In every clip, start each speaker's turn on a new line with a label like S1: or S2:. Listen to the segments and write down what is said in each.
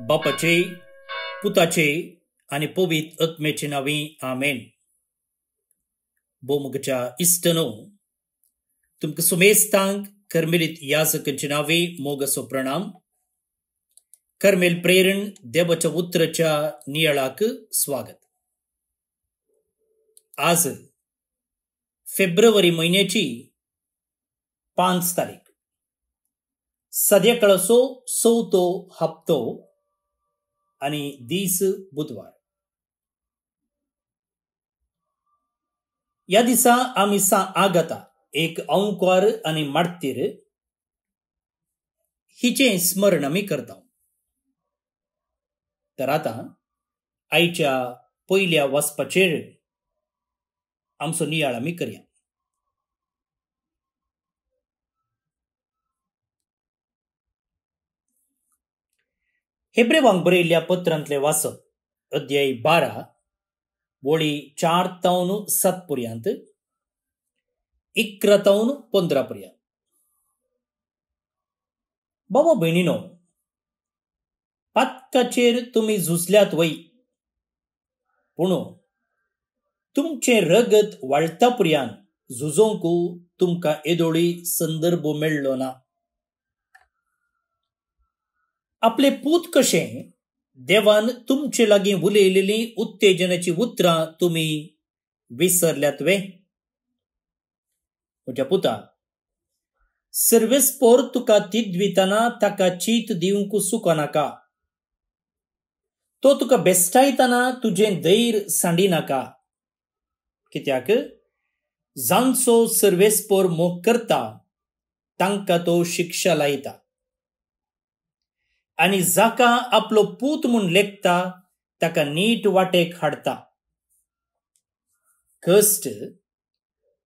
S1: बापाचे, पुताचे आणि पवित्र आत्म्याचे नावे आमेन. बोमगच्या इष्टनो तुमक सुमेस्तांक कर्मेलित याजकांचे नावे मोगसो प्रणाम. कर्मेल प्रेरण देवाच्या उतराच्या नियाळाक स्वागत. आज फेब्रुवारी महिन्याची 5 तारीख, सध्याकाळचो 4थो हप्तो आणि दीस बुधवार. या दिसा आम्ही आगता एक ओंकार आणि मारतीर हिचे स्मरण आम्ही करता. तर आता आईच्या पहिल्या वचपाचेर आमचो नियाळ आम्ही करया. हेब्रेवांक बरयल्ल्या पत्रांतले वाचप, अध्याय 12 वळी 4-7 पर्यंत, 11-15 पर्यंत. बाबा बहिणीनो, पातकाचेर तुम्ही झुजल्यात वय, पूण तुमचे रगत वाळटा पर्यंत झुजोंक तुमकां येदोळी संदर्भ मेळ्ळो ना. आपले पूत कशें देवान तुमचे लागीं उलयलेली उत्तेजनाची उतरां तुम्ही विसरल्यात वे. म्हज्या पुता, सर्वेस्पोर तुका तिदवितना ताका चीत दिवंक सुकनाका. तो तुका बेस्टायतना तुजें धैर्य सांडिनाका. कित्याक जांचो सर्वेस्पोर मोग करता तांकां तो शिक्षा लायता, आनी जाका आपलो पूत म्हूण लेखता ताका नीट वाटेक हाडता. कश्ट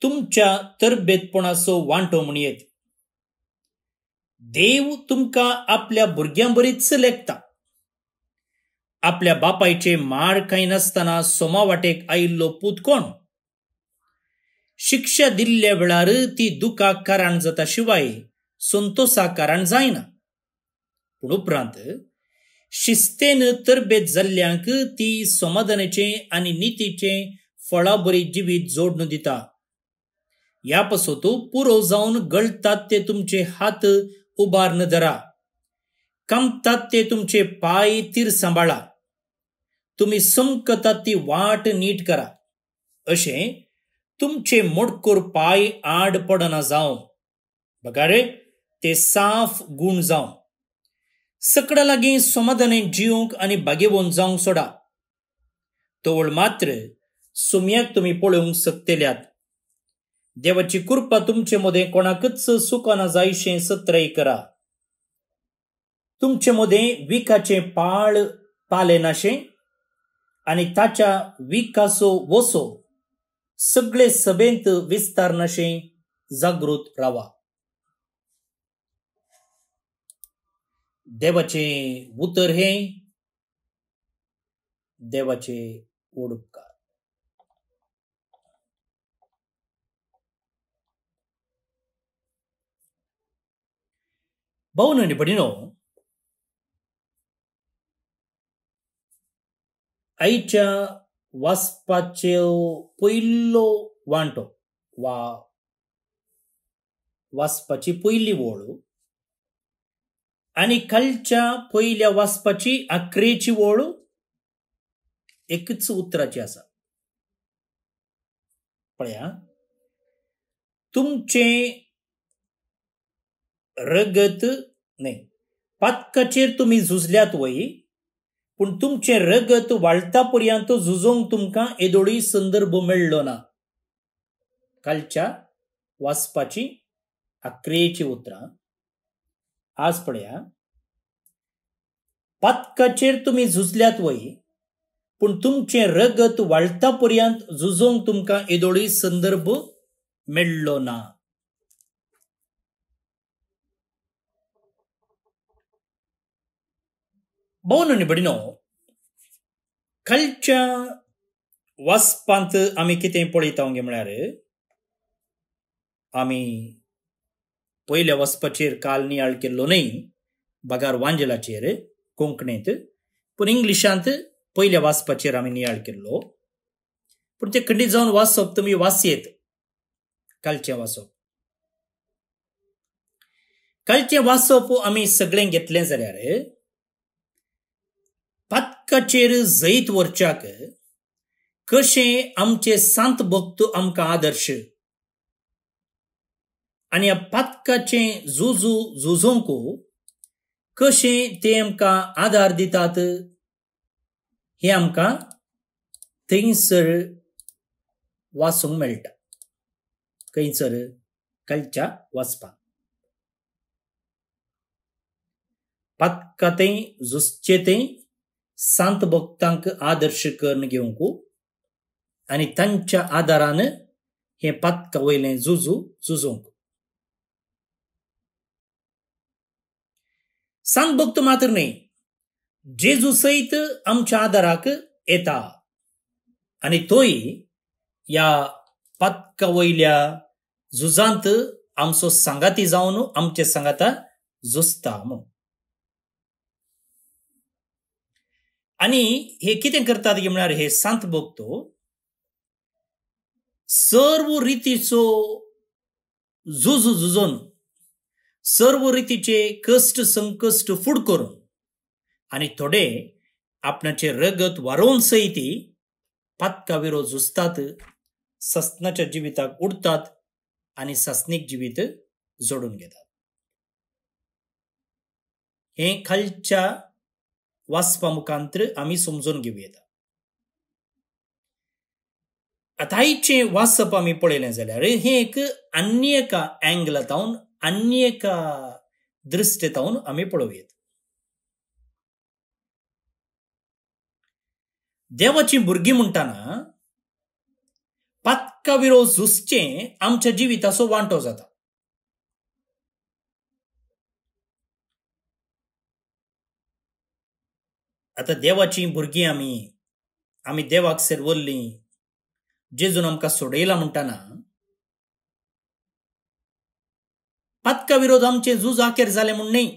S1: तुमच्या तरबेतपणाचो वांटो म्हणयेत. देव तुमकां आपल्या भुरग्यां बरीच लेखता. आपल्या बापायचे मार कांय नासतना सोमा वाटेक आयिल्लो पूत कोण? शिक्षा दिल्ल्या वेळार ती दुखाक कारण जाता शिवाय संतोषाक कारण जायना. पूण उपरांत शिस्तेन तरबेत जाल्ल्यांक ती समाधानाचे आनी नितीचे फळां बरी जिवीत जोडून दिता. ह्या पासोत पुरो जावन गळटात ते तुमचे हात उबारन धरा, कामतात ते तुमचे पाय तीर सांबाळा, तुम्ही समकतात ती वाट नीट करा. अशें तुमचे मोडकोर पाय आड पडना जावं, बगा रे ते साफ गुण जावं. सकडा लागीं समाधानान जिवंक आनी भाग्यवन जावंक सोडा. तोवळ मात्र सुमयाक तुम्ही पळोवंक शकतल्यात. देवाची कृपा तुमचे मदें कोणाकच सुकना जायशें सत्रय करा. तुमचे मदें विकाचे पाळ पाले नाशें आनी ताच्या विकासो वसो सगळे सभेंत विस्तार नाशें जागृत रावा. देवाचे उतर हे देवाचे ओडुपकार. भावन आनी भयणीनो, आईच्या वाचपाचो पयलो वांटो वा वाचपाची पयली वळ आनी कालच्या पयल्या वाचपाची आखरेची वळ एकच उतराची आसा. पळया, तुमचे रगत न्ही, पातकाचेर तुम्ही झुजल्यात वय, पूण तुमचे रगत वाळटा पर्यंत झुजोंक तुमकां येदोळी संदर्भ मेळ्ळो ना. कालच्या वाचपाची आखरेची उतरां. आज पळया, पातकाचेर तुम्ही झुजल्यात वय, पूण तुमचे रगत वाळटा पर्यंत झुजोंक तुमकां येदोळी संदर्भ मेळ्ळो ना. भावन आनी भयणीनो, कालच्या वाचपांत आमी कितें पळयता म्हळ्यार आमी पयल्या वचपाचेर काल नियाळ केल्लो न्ही, बागार वांजलाचेर कोंकणीत, पूण इंग्लिशांत पयल्या वाचपाचेर आमी नियाळ केल्लो. पूण ते खंडीत जावन वाचप तुमी वाचयेत. कालचें वाचप कालचें वाचप आमी सगळें घेतलें जाल्यार पथकाचेर जैत व्हरच्याक कशें आमचे संत भक्त आमकां आदर्श आनी ह्या पथकाचें झुजूंक कशें ते आमकां आदार दितात हें आमकां थंयसर वाचूंक मेळटा. खंयसर? कालच्या वाचपाक. पथकांतय झुजचेंतय संत भक्तांक आदर्श करून घेवंक आनी तांच्या आदारान हें पथका वयलें झुजूंक. संत भक्त मात्र न्ही, जेजू सयत आमच्या आदाराक येता आनी तोय ह्या पथका वयल्या झुजांत आमचो सांगाती जावन आमचे सांगाता झुजता म्हूण. आनी हे कितें करतात म्हळ्यार हे संत भक्त सर्व रितीचो झुजून सर्व रितीचे कश्ट संकश्ट फूड करून आनी थोडे आपणाचे रगत वारोवन सयत पथका विरोध झुजतात, ससनाच्या जिविताक उडतात आनी ससनीक जिवीत जोडून घेतात. हे खालच्या वाचपा मुखांतर आमी समजून घेवं येता. आतां आयचें वाचप आमी पळयलें जाल्यार हें एक अन्य एका एंगलांतावन अन्य एका दृश्टेतावन आमी पळोवया. देवाची भुरगीं म्हणटाना पथका विरोध झुजचें आमच्या जिविताचो वांटो जाता. आतां देवाची भुरगीं आमी देवाक सेरवल्लीं, जेजून आमकां सोडयला म्हणटाना पथका विरोध आमचें झूज आखेर जालें म्हूण न्ही.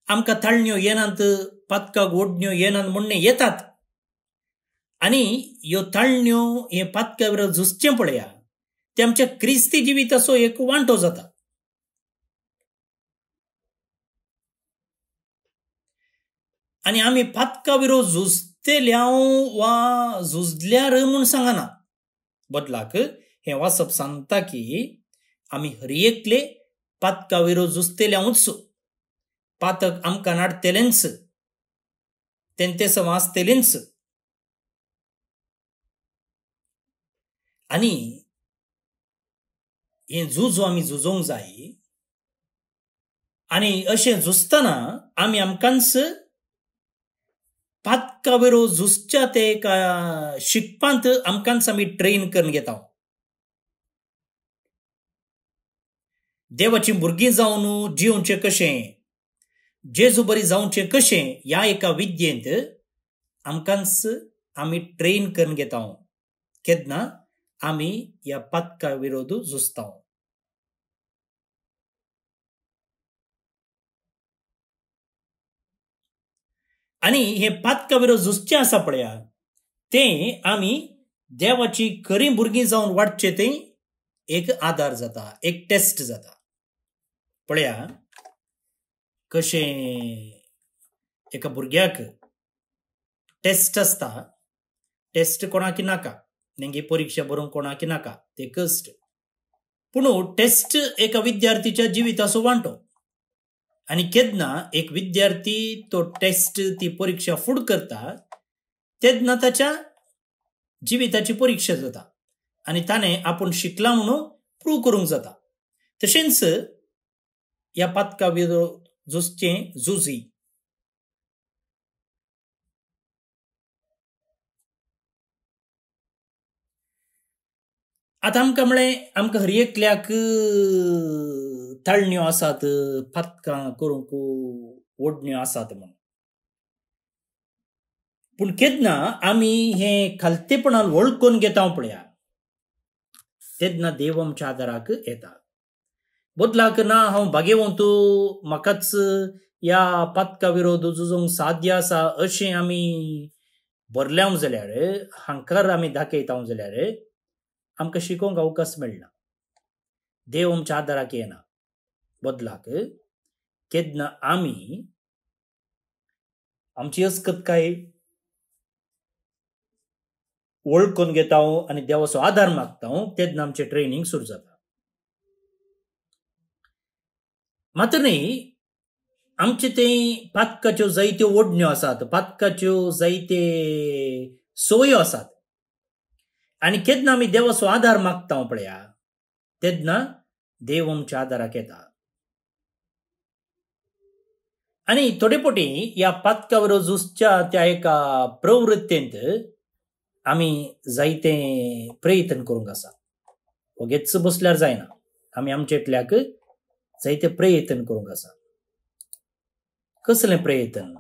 S1: आमकां ताळण्यो येनात, पथकाक ओडण्यो येनात म्हूण न्ही, येतात. आनी ह्यो ताळण्यो हे पथका विरोध झुजचें पळया ते आमच्या क्रिस्ती जिविताचो एक वांटो जाता. आनी आमी पथका विरोध झुजतेल्याव वा झुजल्यार म्हूण सांगना. बदलाक हें वाचप सांगता की आमी हर एकले पथका विरोध झुजतेल्यावूच पातक आमकां नाडटलेंच, तेंतेस वाचतलेंच. आनी हें झूज आमी झुजोंक जाय. आनी अशें झुजतना आमी आमकांच पथका विरोध झुजच्या ते एका शिकपांत आमकांच आमी ट्रेन करून घेता. देवाची भुरगीं जावन जिवचें कशें, जेजू बरी जावचें कशें ह्या एका विद्येंत आमकांच आमी ट्रेन करून घेता केन्ना आमी ह्या पथका विरोध झुजता. आनी हे पथका विरोध झुजचें आसा पळया तें आमी देवाची खरीं भुरगीं जावन वाडचें तें एक आदार जाता, एक टेस्ट जाता. पळया कशें एका भुरग्याक टेस्ट आसता. टेस्ट कोणाक नाका, नेंगे परीक्षा बरोवंक कोणाक नाका, ते कश्ट. पूण टेस्ट एका विद्यार्थीच्या जिविताचो वांटो. आनी केन्ना एक विद्यार्थी तो टेस्ट ती परीक्षा फूड करता तेन्ना ताच्या जिविताची परीक्षा जाता आनी ताणें आपूण शिकला म्हणून प्रूव करूंक जाता. तशेंच ह्या पथका विरोध झुजचें झुजी. आतां आमकां म्हळें आमकां हर एकल्याक ताळण्यो आसात, पथकां करूंक ओडण्यो आसात म्हणून. पूण केन्ना आमी हें खालतेपणान वळखून घेता पळया तेन्ना देव आमच्या आदाराक येता. बदलाक ना हांव भाग्यवंत, म्हाकाच ह्या पथका विरोध झुजोंक साध्य आसा अशें आमी बरल्याव जाल्यार हांकार आमी दाखयता जाल्यार आमकां शिकोवंक अवकाश मेळना. देव आमच्या आदाराक येना. बदलाक केन्ना आमी आमची अस्कतकाय वळखून घेता आनी देवाचो आदार मागता तेन्ना आमचें ट्रेनिंग सुरू जाता. मात्र न्ही आमचे ते पातकाच्यो जायत्यो ओडण्यो आसात, पातकाच्यो जायते सवयो आसात आनी केन्ना आमी देवाचो आदार मागता पळया तेन्ना देव आमच्या आदाराक येता. आनी थोडे फावटी ह्या पातका विरोध झुजच्या त्या एका प्रवृत्तेंत आमी जायते प्रयत्न करूंक आसा. वगेच बसल्यार जायना. आमी आमचेटल्याक जायते प्रयत्न करूंक आसा. कसले प्रयत्न?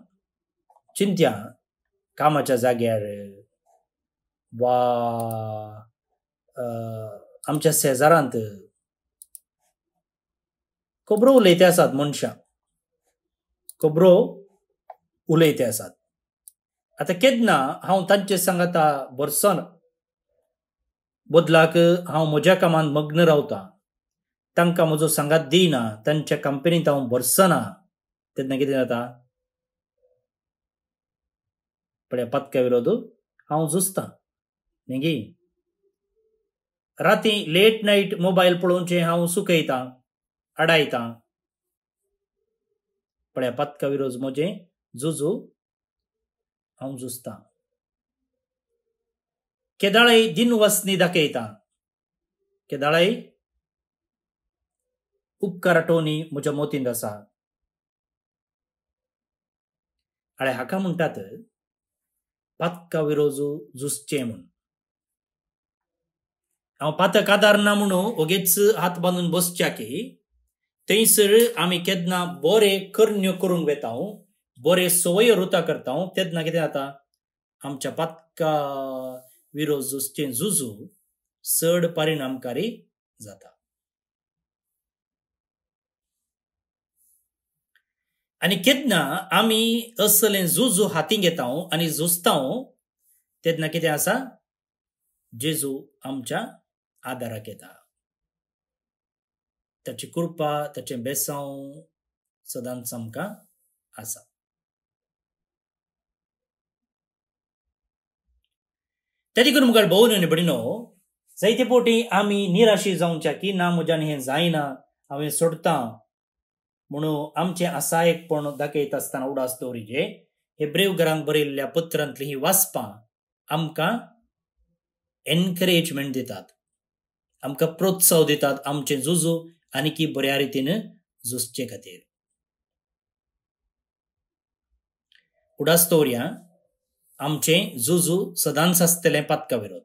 S1: चिंत्या कामाच्या जाग्यार वा आमच्या शेजारांत खबरो उलयते आसात. मनशां खबरो उलयते आसात. आतां केन्ना हांव तांचे सांगाता बरसना. बदलाक हांव म्हज्या कामान मग्न रावतां, तांकां म्हजो सांगात दिना, तांच्या कंपनींत हांव बरसना. तेन्ना कितें जाता? पळया पथका विरोध हांव झुजतां न्ही. राती लेट नायट मोबायल पळोवचें हांव सुकयतां, आडायतां. पळया पथका विरोध म्हजें झुजू हांव झुजतां. केदाळय दिनवसनी दाखयतां, केदाळय उपकार आठोवणी म्हज्या मोतींत आसा. आळे हाका म्हणटात पथका विरोध झुजचें म्हूण. हांव पातक आदार ना म्हणून ओगेच हात बांदून बसच्या की थंयसर आमी केन्ना बरे कर्ण्यो करूंक वेता, बरे सवय रुता करता, तेन्ना कितें जाता? आमच्या पथका विरोध झुजचें झुजू चड परिणामकारी जाता. आनी केन्ना आमी असलें झुजू हातीं घेता आनी झुजता तेन्ना कितें आसा? जेजू आमच्या आदाराक येता. ताची कृपा, ताचें बेसांव सदांच आमकां आसा. तेदी करून मुखार भोव न्हय बडिनो, जायते फावटी आमी निराशी जावच्या की ना म्हज्यान हें जायना, हांव हें सोडतां म्हणून आमचें आसायकपण दाखयत आसतना उडास दवरिजे हेब्रेव बरयल्ल्या पत्रांतलीं हीं वाचपां आमकां एनकरेजमेंट दितात, आमकां प्रोत्साह दितात आमचें झुजू आनीकी बऱ्या रितीन झुजचे खातीर. उडास दवरया आमचें झुजू सदांच आसतलें पथका विरोध.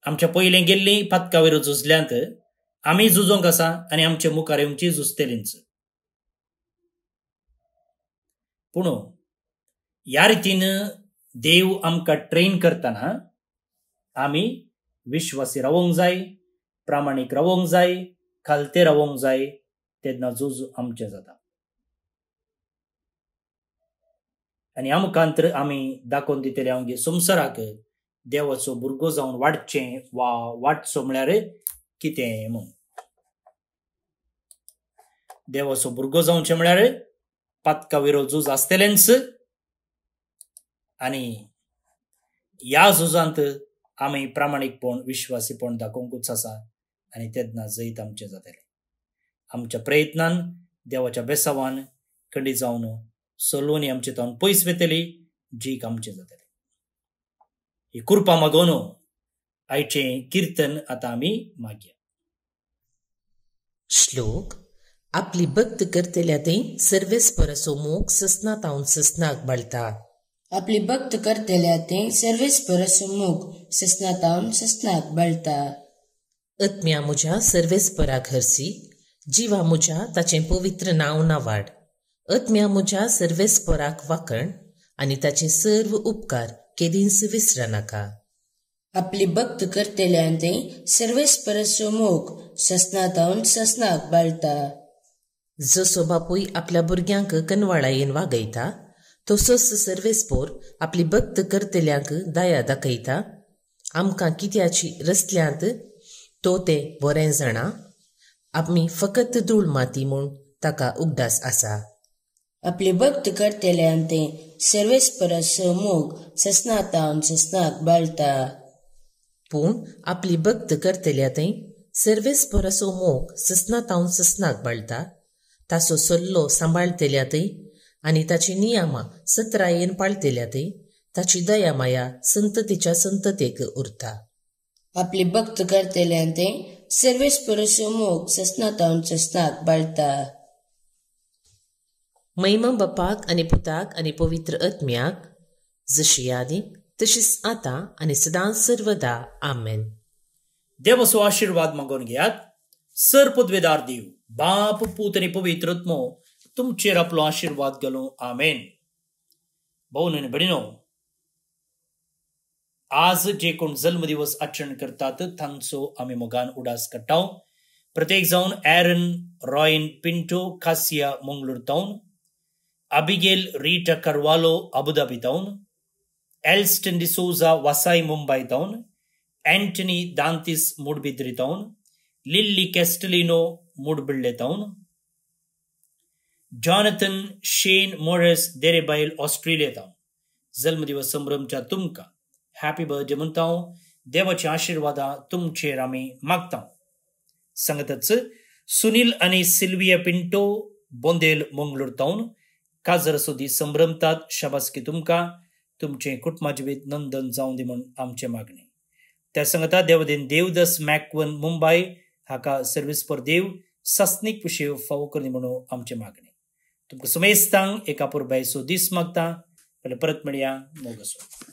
S1: आमच्या पयलें गेल्लीं पथका विरोध झुजल्यांत आमी झुजोंक आसा आनी आमचे मुखार येवची झुजतलींच. पूण ह्या रितीन देव आमकां ट्रेन करतना आमी विश्वासी रावोंक जाय, प्रामाणीक रावोंक जाय, खालते रावोंक जाय, तेन्ना झुजू आमचें जाता. आनी आमकां आमी दाखोवन दितले आमगे संवसाराक देवाचो भुरगो जावन वाडचें वा वाडचो म्हळ्यार कितें म्हूण. देवाचो भुरगो जावचें म्हळ्यार पथका विरोध झूज आसतलेंच आनी ह्या झुजांत आमी प्रामाणीकपण, विश्वासीपण दाखोवंकूच आसा आनी तेन्ना जैत आमचें जातलें. आमच्या प्रयत्नान, देवाच्या बेसावान खंडीत जावन सलोनी आमचे तावन पयस वेतली, जीक आमचें जातलें. ही कृपा मागोवन आयचें कीर्तन आतां आमी मागया.
S2: श्लोक. आपली भक्त करतल्या थंय सर्वेस्पराचो मोग ससनातावन ससनाक बाळटा.
S3: आपली भक्त करतल्या थंय सर्वेस्पराचो मोग ससनातावन ससनाक बाळटा.
S2: आत्म्या म्हज्या सर्वेस्पराक हरसी, जिवा म्हज्या ताचें पवित्र नांव नावाड. आत्म्या म्हज्या सर्वेस्पराक वाखण आनी ताचे सर्व उपकार केदींच विसरा नाका.
S3: आपली भक्त करतल्या थंय सर्वेस्पराचो मोग ससनातावन ससनाक बाळटा.
S2: जसो बापूय आपल्या भुरग्यांक कनवाळायेन वागयता तसोच सर्वेस्पोर आपली भक्त करतल्यांक दया दाखयता. आमकां कित्याची रसल्यांत तो ते बरें जाणा. आमी फकत धूळ माती म्हूण ताका उगडास आसा.
S3: आपले भक्त करतल्यान ते सर्वेस्परस मोग सस्नातावन सस्नाक बाळटा.
S2: पूण आपली भक्त करतल्या थंय सर्वेस्परसो मोग सस्नातावन सस्नाक बाळटा. ताचो सल्लो सांबाळतल्या थंय आनी ताची नियमां सत्रायेन पाळतल्या थंय ताची दया माया संततीच्या संततेक उरता.
S3: आपले भक्त करतल्यान ते सर्वेस्परस मोग सस्नातावन सस्नाक बाळटा.
S2: महिमा बापाक आनी पुताक आनी पवित्र आत्म्याक जशी आदी तशीच आता आनी सदांच सर्वदा. आमेन.
S1: देवाचो आशीर्वाद मागून घेयात. सर पदवेदार देव बाप पूत आनी पवित्र आत्मो तुमचेर आपलो आशीर्वाद घालूं. आमेन. भाऊ आनी भयणीनो, आज जे कोण जल्मदिवस आचरण करतात तांचो आमी मोगान उडास काडटाव. प्रत्येक जावन एरन रॉयन पिंटो कासिया मंगळूर टावन, अबिगेल रीटा करवालो अबुधाबी टावन, एल्स्टन डिसोजा वसाई मुंबई टावन, एंटनी दांतीस मुडबिद्री टावन, लिल्ली कॅस्टलिनो मुडबिल्ले टावन, Jonathan Shane Moraes देरेबायल Australia town. जल्मदिवस संभ्रमच्या तुमकां हॅपी बर्थडे म्हणटाव. देवाची आशीर्वादां तुमचेर आमी मागता. सांगतच सुनील आनी सिल्विया पिंटो बोंदेल मंगळूर टावन काजर सोदी संभ्रमतात. शाबासकी तुमकां. तुमचे कुटुंबा जिवीत नंदन जावं दी म्हूण आमचे मागणी. त्या सांगता देवदेन देवदस मॅकवन मुंबय हाका सर्वीस पर देव सस्नीक पिशेव फावो करनी म्हणून आमचे मागणी. तुमकां सुमेस्तांक एका पुरबायचो दीस मागता. परत मेळया. मोग आसूं.